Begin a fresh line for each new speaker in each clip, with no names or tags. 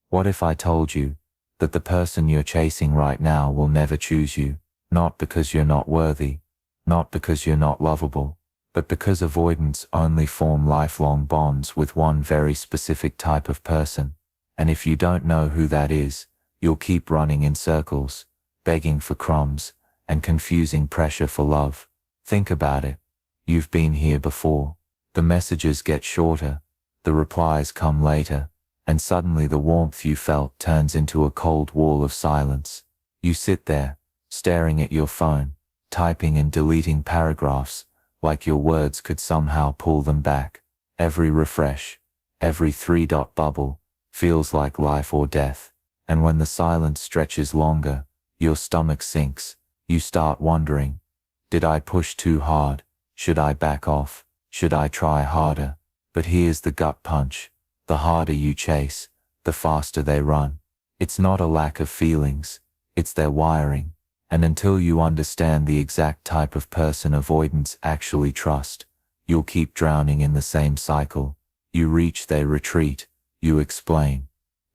What if I told you that the person you're chasing right now will never choose you, not because you're not worthy, not because you're not lovable, but because avoidants only form lifelong bonds with one very specific type of person, and if you don't know who that is, you'll keep running in circles, begging for crumbs, and confusing pressure for love. Think about it. You've been here before. The messages get shorter, the replies come later, and suddenly the warmth you felt turns into a cold wall of silence. You sit there, staring at your phone, typing and deleting paragraphs, like your words could somehow pull them back. Every refresh, every three-dot bubble, feels like life or death, and when the silence stretches longer, your stomach sinks. You start wondering, did I push too hard? Should I back off? Should I try harder? But here's the gut punch. The harder you chase, the faster they run. It's not a lack of feelings, it's their wiring. And until you understand the exact type of person avoidants actually trust, you'll keep drowning in the same cycle. You reach, they retreat. You explain,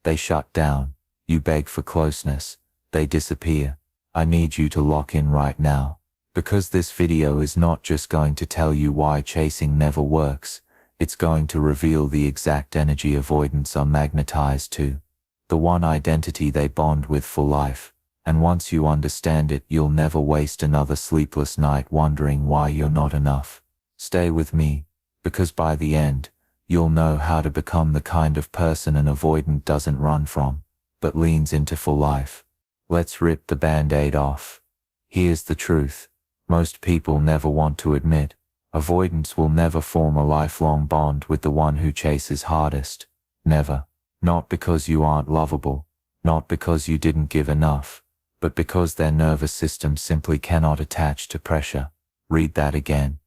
they shut down. You beg for closeness, they disappear. I need you to lock in right now, because this video is not just going to tell you why chasing never works, it's going to reveal the exact energy avoidants are magnetized to, the one identity they bond with for life, and once you understand it, you'll never waste another sleepless night wondering why you're not enough. Stay with me, because by the end, you'll know how to become the kind of person an avoidant doesn't run from, but leans into for life. Let's rip the band-aid off. Here's the truth. Most people never want to admit, avoidants will never form a lifelong bond with the one who chases hardest. Never. Not because you aren't lovable, not because you didn't give enough, but because their nervous system simply cannot attach to pressure. Read that again.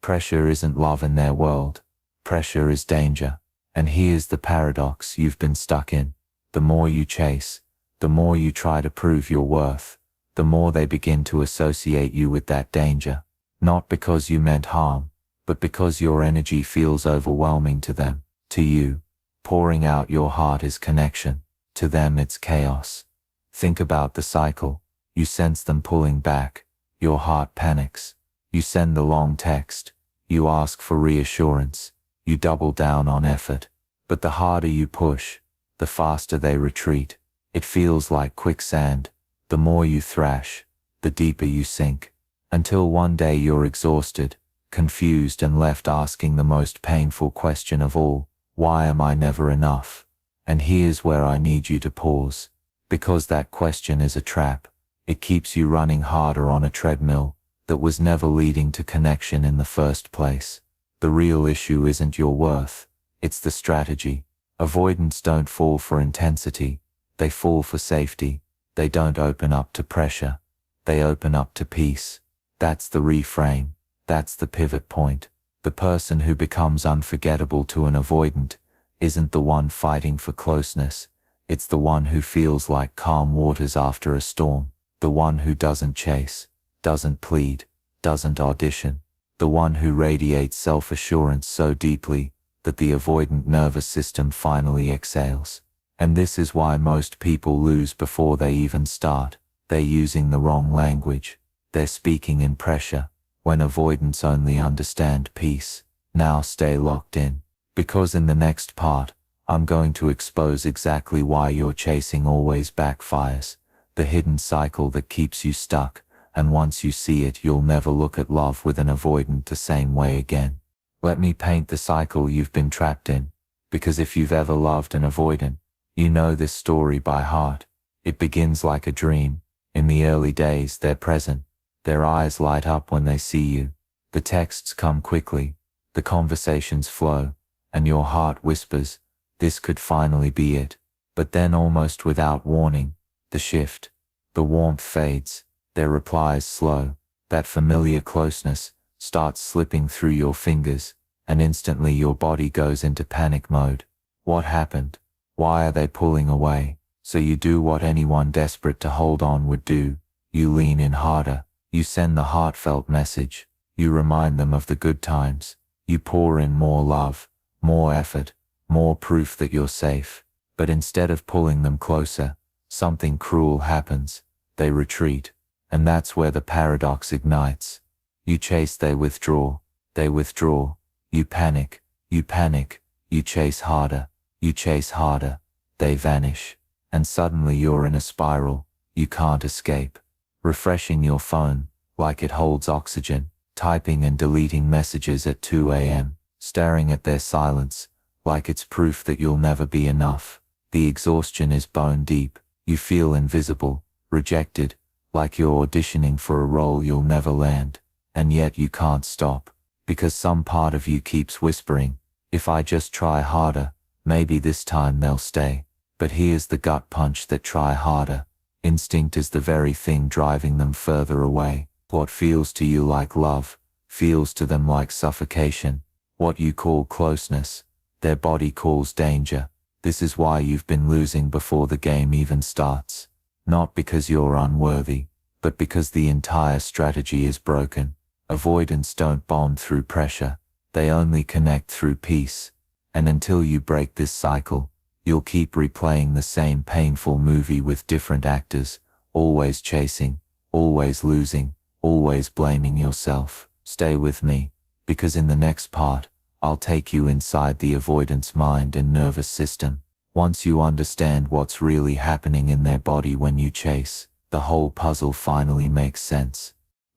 Pressure isn't love in their world. Pressure is danger. And here's the paradox you've been stuck in. The more you chase, the more you try to prove your worth, the more they begin to associate you with that danger. Not because you meant harm, but because your energy feels overwhelming to them. To you, pouring out your heart is connection. To them it's chaos. Think about the cycle. You sense them pulling back. Your heart panics. You send the long text. You ask for reassurance. You double down on effort. But the harder you push, the faster they retreat. It feels like quicksand. The more you thrash, the deeper you sink, until one day you're exhausted, confused and left asking the most painful question of all, why am I never enough? And here's where I need you to pause, because that question is a trap. It keeps you running harder on a treadmill that was never leading to connection in the first place. The real issue isn't your worth, it's the strategy. Avoidants don't fall for intensity. They fall for safety. They don't open up to pressure. They open up to peace. That's the reframe. That's the pivot point. The person who becomes unforgettable to an avoidant isn't the one fighting for closeness. It's the one who feels like calm waters after a storm. The one who doesn't chase, doesn't plead, doesn't audition. The one who radiates self-assurance so deeply that the avoidant nervous system finally exhales. And this is why most people lose before they even start. They're using the wrong language. They're speaking in pressure, when avoidants only understand peace. Now stay locked in, because in the next part, I'm going to expose exactly why your chasing always backfires, the hidden cycle that keeps you stuck, and once you see it, you'll never look at love with an avoidant the same way again. Let me paint the cycle you've been trapped in, because if you've ever loved an avoidant, you know this story by heart. It begins like a dream. In the early days, they're present. Their eyes light up when they see you. The texts come quickly. The conversations flow. And your heart whispers, this could finally be it. But then almost without warning, the shift. The warmth fades. Their replies slow. That familiar closeness starts slipping through your fingers, and instantly your body goes into panic mode. What happened? Why are they pulling away? So you do what anyone desperate to hold on would do. You lean in harder. You send the heartfelt message. You remind them of the good times. You pour in more love, more effort, more proof that you're safe. But instead of pulling them closer, something cruel happens. They retreat. And that's where the paradox ignites. You chase, they withdraw. They withdraw. You panic. You panic. You chase harder. You chase harder. They vanish. And suddenly you're in a spiral. You can't escape. Refreshing your phone, like it holds oxygen, typing and deleting messages at 2 a.m., staring at their silence, like it's proof that you'll never be enough. The exhaustion is bone deep. You feel invisible, rejected, like you're auditioning for a role you'll never land. And yet you can't stop, because some part of you keeps whispering, if I just try harder, maybe this time they'll stay. But here's the gut punch that try harder. Instinct is the very thing driving them further away. What feels to you like love, feels to them like suffocation. What you call closeness, their body calls danger. This is why you've been losing before the game even starts. Not because you're unworthy, but because the entire strategy is broken. Avoidants don't bond through pressure. They only connect through peace. And until you break this cycle, you'll keep replaying the same painful movie with different actors, always chasing, always losing, always blaming yourself. Stay with me, because in the next part, I'll take you inside the avoidance mind and nervous system. Once you understand what's really happening in their body when you chase, the whole puzzle finally makes sense.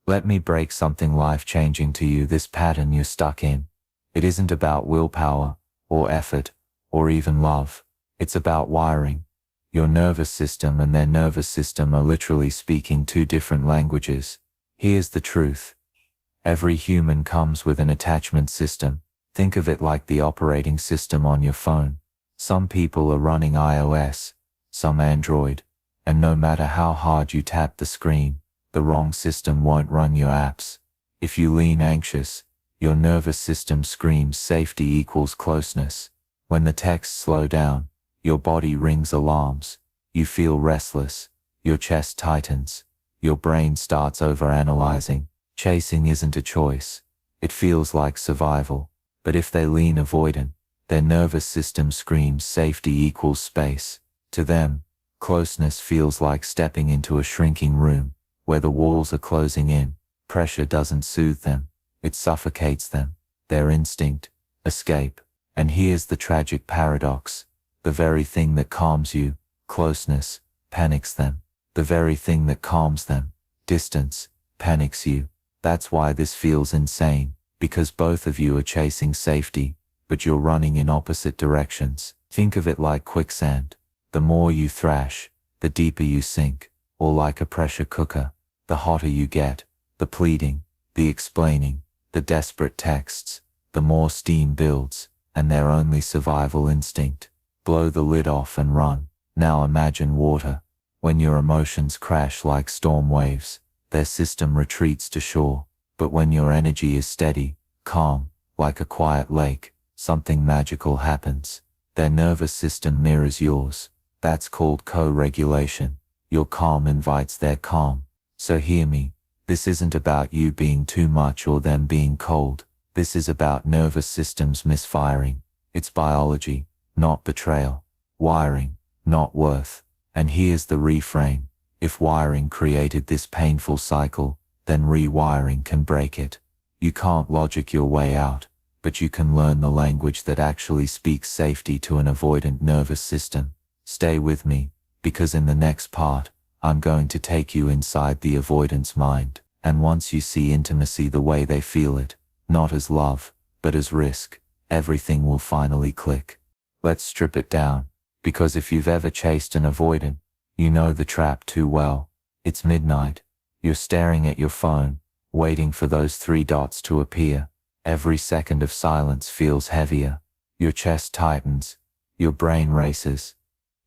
Let me break something life-changing to you. This pattern you're stuck in. It isn't about willpower, or effort, or even love. It's about wiring. Your nervous system and their nervous system are literally speaking two different languages. Here's the truth. Every human comes with an attachment system. Think of it like the operating system on your phone. Some people are running iOS, some Android, and no matter how hard you tap the screen, the wrong system won't run your apps. If you lean anxious, your nervous system screams safety equals closeness. When the texts slow down, your body rings alarms. You feel restless, your chest tightens, your brain starts overanalyzing. Chasing isn't a choice. It feels like survival. But if they lean avoidant, their nervous system screams safety equals space. To them, closeness feels like stepping into a shrinking room, where the walls are closing in. Pressure doesn't soothe them, it suffocates them. Their instinct, escape. And here's the tragic paradox. The very thing that calms you, closeness, panics them. The very thing that calms them, distance, panics you. That's why this feels insane, because both of you are chasing safety, but you're running in opposite directions. Think of it like quicksand. The more you thrash, the deeper you sink, or like a pressure cooker. The hotter you get, the pleading, the explaining, the desperate texts, the more steam builds, and their only survival instinct. Blow the lid off and run. Now imagine water. When your emotions crash like storm waves, their system retreats to shore. But when your energy is steady, calm, like a quiet lake, something magical happens. Their nervous system mirrors yours. That's called co-regulation. Your calm invites their calm. So hear me. This isn't about you being too much or them being cold. This is about nervous systems misfiring. It's biology, not betrayal. Wiring, not worth. And here's the reframe. If wiring created this painful cycle, then rewiring can break it. You can't logic your way out, but you can learn the language that actually speaks safety to an avoidant nervous system. Stay with me, because in the next part, I'm going to take you inside the avoidance mind. And once you see intimacy the way they feel it, not as love, but as risk, everything will finally click. Let's strip it down, because if you've ever chased an avoidant, you know the trap too well. It's midnight. You're staring at your phone, waiting for those 3 dots to appear. Every second of silence feels heavier. Your chest tightens. Your brain races.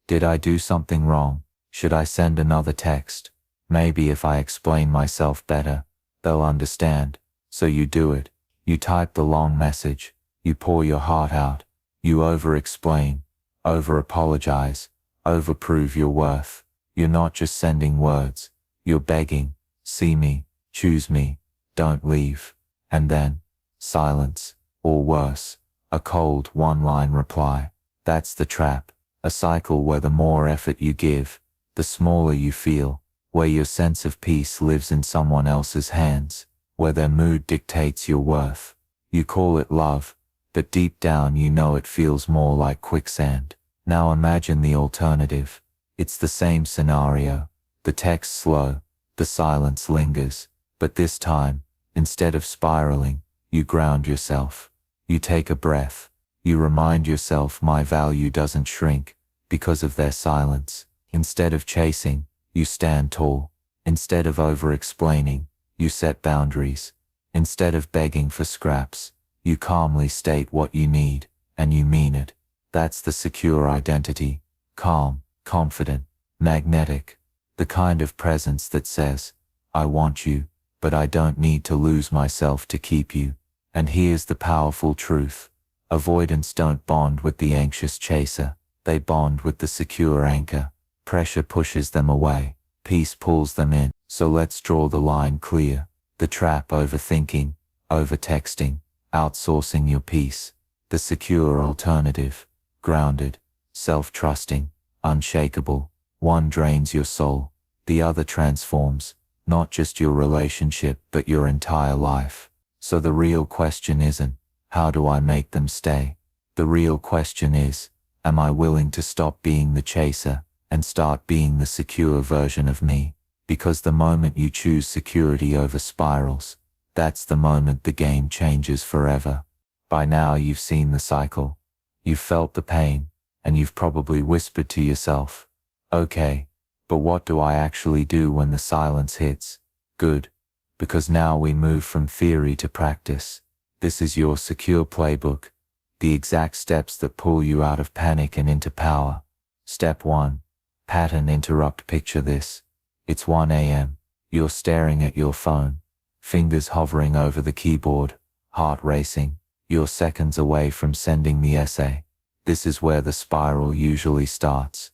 Did I do something wrong? Should I send another text? Maybe if I explain myself better, they'll understand. So you do it. You type the long message. You pour your heart out. You over-explain, over-apologize, over-prove your worth. You're not just sending words. You're begging, see me, choose me, don't leave. And then, silence, or worse, a cold one-line reply. That's the trap. A cycle where the more effort you give, the smaller you feel, where your sense of peace lives in someone else's hands, where their mood dictates your worth. You call it love, but deep down you know it feels more like quicksand. Now imagine the alternative. It's the same scenario. The text slow, the silence lingers, but this time, instead of spiraling, you ground yourself. You take a breath. You remind yourself my value doesn't shrink because of their silence. Instead of chasing, you stand tall. Instead of over-explaining, you set boundaries. Instead of begging for scraps, you calmly state what you need, and you mean it. That's the secure identity. Calm, confident, magnetic. The kind of presence that says, I want you, but I don't need to lose myself to keep you. And here's the powerful truth. Avoidants don't bond with the anxious chaser. They bond with the secure anchor. Pressure pushes them away. Peace pulls them in. So let's draw the line clear. The trap: overthinking, over-texting, outsourcing your peace. The secure alternative: grounded, self-trusting, unshakable. One drains your soul. The other transforms, not just your relationship but your entire life. So the real question isn't, how do I make them stay? The real question is, am I willing to stop being the chaser and start being the secure version of me? Because the moment you choose security over spirals, that's the moment the game changes forever. By now you've seen the cycle. You've felt the pain, and you've probably whispered to yourself, okay, but what do I actually do when the silence hits? Good, because now we move from theory to practice. This is your secure playbook, the exact steps that pull you out of panic and into power. Step 1. Pattern interrupt. Picture this. It's 1 a.m. You're staring at your phone, fingers hovering over the keyboard, heart racing. You're seconds away from sending the essay. This is where the spiral usually starts.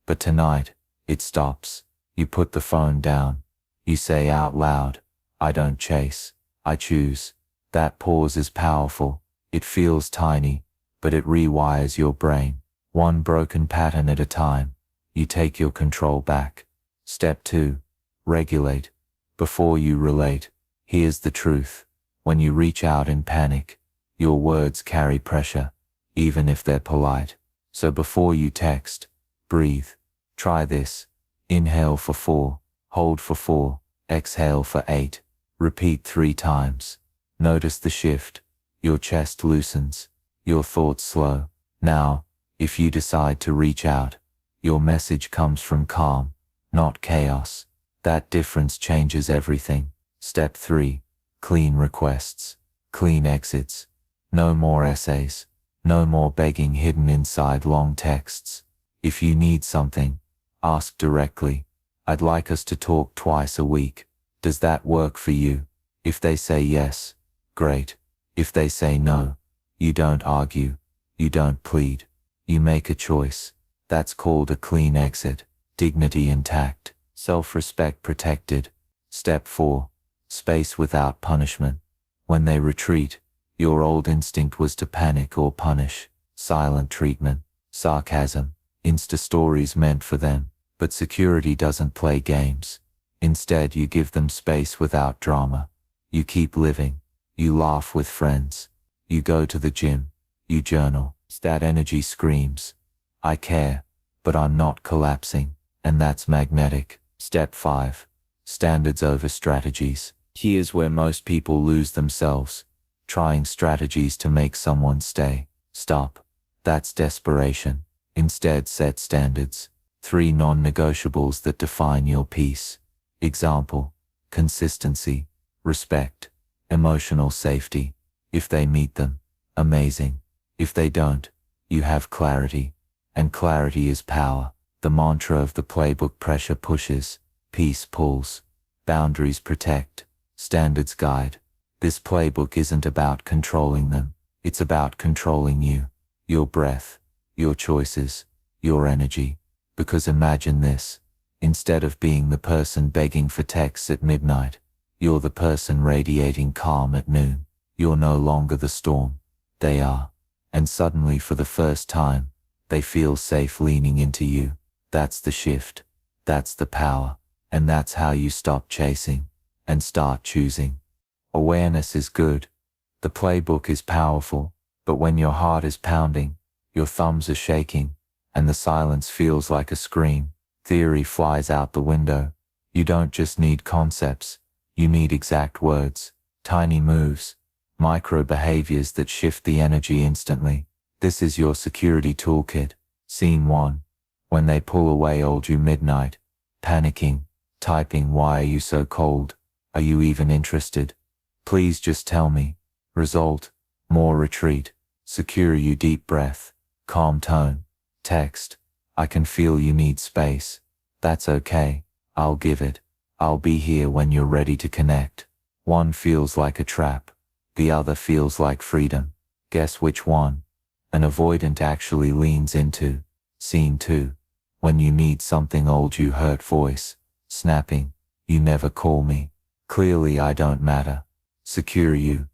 But tonight, it stops. You put the phone down. You say out loud, I don't chase, I choose. That pause is powerful. It feels tiny, but it rewires your brain. One broken pattern at a time. You take your control back. Step 2. Regulate. Before you relate, here's the truth. When you reach out in panic, your words carry pressure, even if they're polite. So before you text, breathe. Try this. Inhale for 4, hold for 4, exhale for 8. Repeat 3 times. Notice the shift. Your chest loosens. Your thoughts slow. Now, if you decide to reach out, your message comes from calm, not chaos. That difference changes everything. Step 3. Clean requests. Clean exits. No more essays. No more begging hidden inside long texts. If you need something, ask directly. I'd like us to talk twice a week. Does that work for you? If they say yes, great. If they say no, you don't argue. You don't plead. You make a choice. That's called a clean exit. Dignity intact. Self-respect protected. Step 4. Space without punishment. When they retreat, your old instinct was to panic or punish. Silent treatment. Sarcasm. Insta stories meant for them. But security doesn't play games. Instead, you give them space without drama. You keep living. You laugh with friends. You go to the gym. You journal. That energy screams, I care, but I'm not collapsing. And that's magnetic. Step 5. Standards over strategies. Here's where most people lose themselves. Trying strategies to make someone stay. Stop. That's desperation. Instead, set standards. 3 non-negotiables that define your peace. Example: consistency, respect, emotional safety. If they meet them, amazing. If they don't, you have clarity. And clarity is power. The mantra of the playbook: pressure pushes, peace pulls, boundaries protect, standards guide. This playbook isn't about controlling them. It's about controlling you. Your breath, your choices, your energy. Because imagine this. Instead of being the person begging for texts at midnight, you're the person radiating calm at noon. You're no longer the storm. They are. And suddenly, for the first time, They feel safe leaning into you. That's the shift. That's the power. And that's how you stop chasing and start choosing. Awareness is good. The playbook is powerful. But when your heart is pounding, your thumbs are shaking, and the silence feels like a scream, theory flies out the window. You don't just need concepts. You need exact words, tiny moves, micro behaviors that shift the energy instantly. This is your security toolkit. Scene 1. When they pull away, old you midnight, panicking, typing, why are you so cold? Are you even interested? Please just tell me. Result, more retreat. Secure you, deep breath, calm tone. Text, I can feel you need space. That's okay. I'll give it. I'll be here when you're ready to connect. One feels like a trap. The other feels like freedom. Guess which one? An avoidant actually leans into. Scene 2. When you need something, old you hurt voice, snapping, you never call me. Clearly I don't matter. Secure you.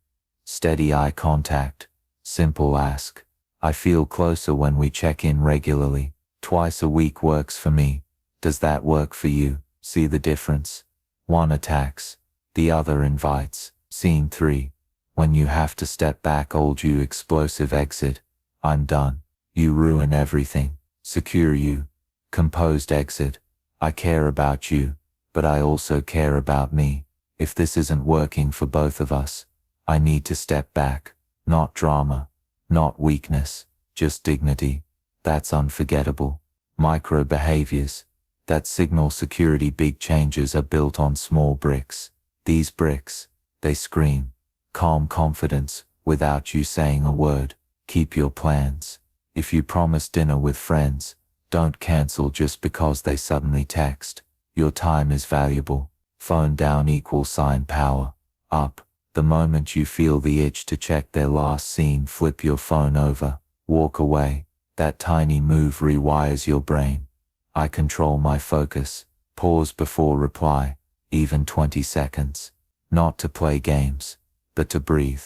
Steady eye contact. Simple ask. I feel closer when we check in regularly. Twice a week works for me. Does that work for you? See the difference? One attacks. The other invites. Scene 3. When you have to step back, old you explosive exit. I'm done. You ruin everything. Secure you. Composed exit. I care about you, but I also care about me. If this isn't working for both of us, I need to step back. Not drama, not weakness, just dignity. That's unforgettable. Micro behaviors that signal security. Big changes are built on small bricks. These bricks, they scream calm confidence without you saying a word. Keep your plans. If you promise dinner with friends, don't cancel just because they suddenly text. Your time is valuable. Phone down =, power up. The moment you feel the itch to check their last scene, flip your phone over, walk away. That tiny move rewires your brain. I control my focus. Pause before reply, even 20 seconds. Not to play games, but to breathe.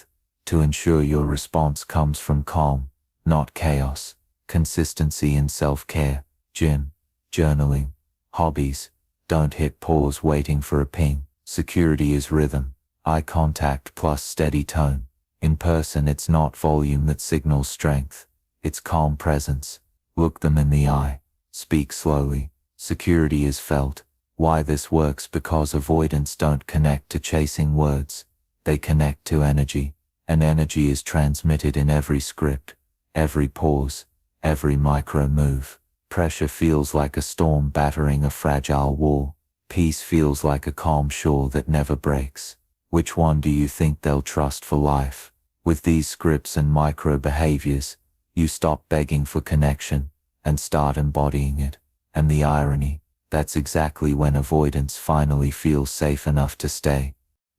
To ensure your response comes from calm, not chaos. Consistency in self-care. Gym, journaling, hobbies. Don't hit pause waiting for a ping. Security is rhythm. Eye contact plus steady tone. In person, it's not volume that signals strength. It's calm presence. Look them in the eye. Speak slowly. Security is felt. Why this works? Because avoidants don't connect to chasing words. They connect to energy. And energy is transmitted in every script, every pause, every micro move. Pressure feels like a storm battering a fragile wall. Peace feels like a calm shore that never breaks. Which one do you think they'll trust for life? With these scripts and micro behaviors, you stop begging for connection and start embodying it. And the irony, that's exactly when avoidance finally feels safe enough to stay.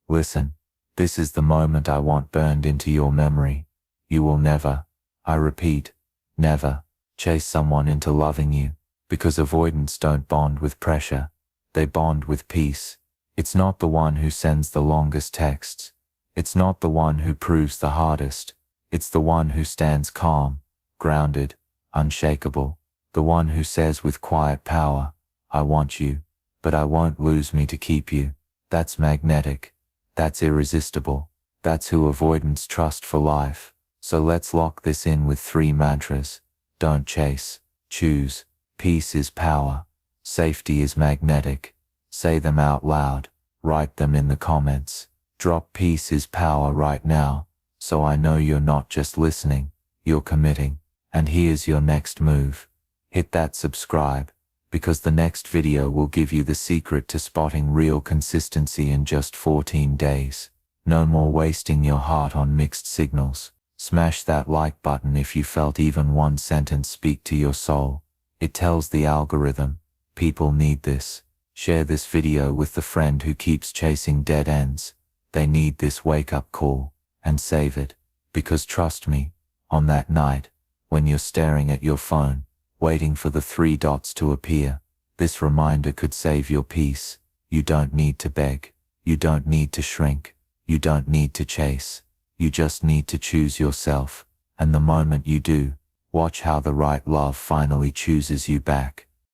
Listen, this is the moment I want burned into your memory. You will never, I repeat, never, chase someone into loving you, because avoidants don't bond with pressure. They bond with peace. It's not the one who sends the longest texts. It's not the one who proves the hardest. It's the one who stands calm, grounded, unshakable. The one who says with quiet power, I want you, but I won't lose me to keep you. That's magnetic. That's irresistible. That's who avoidants trust for life. So let's lock this in with 3 mantras. Don't chase. Choose. Peace is power. Safety is magnetic. Say them out loud. Write them in the comments. Drop peace is power right now, so I know you're not just listening, you're committing. And here's your next move. Hit that subscribe, because the next video will give you the secret to spotting real consistency in just 14 days. No more wasting your heart on mixed signals. Smash that like button if you felt even one sentence speak to your soul. It tells the algorithm, people need this. Share this video with the friend who keeps chasing dead ends. They need this wake-up call, and save it. Because trust me, on that night, when you're staring at your phone, waiting for the 3 dots to appear, this reminder could save your peace. You don't need to beg. You don't need to shrink. You don't need to chase. You just need to choose yourself. And the moment you do, Watch how the right love finally chooses you back.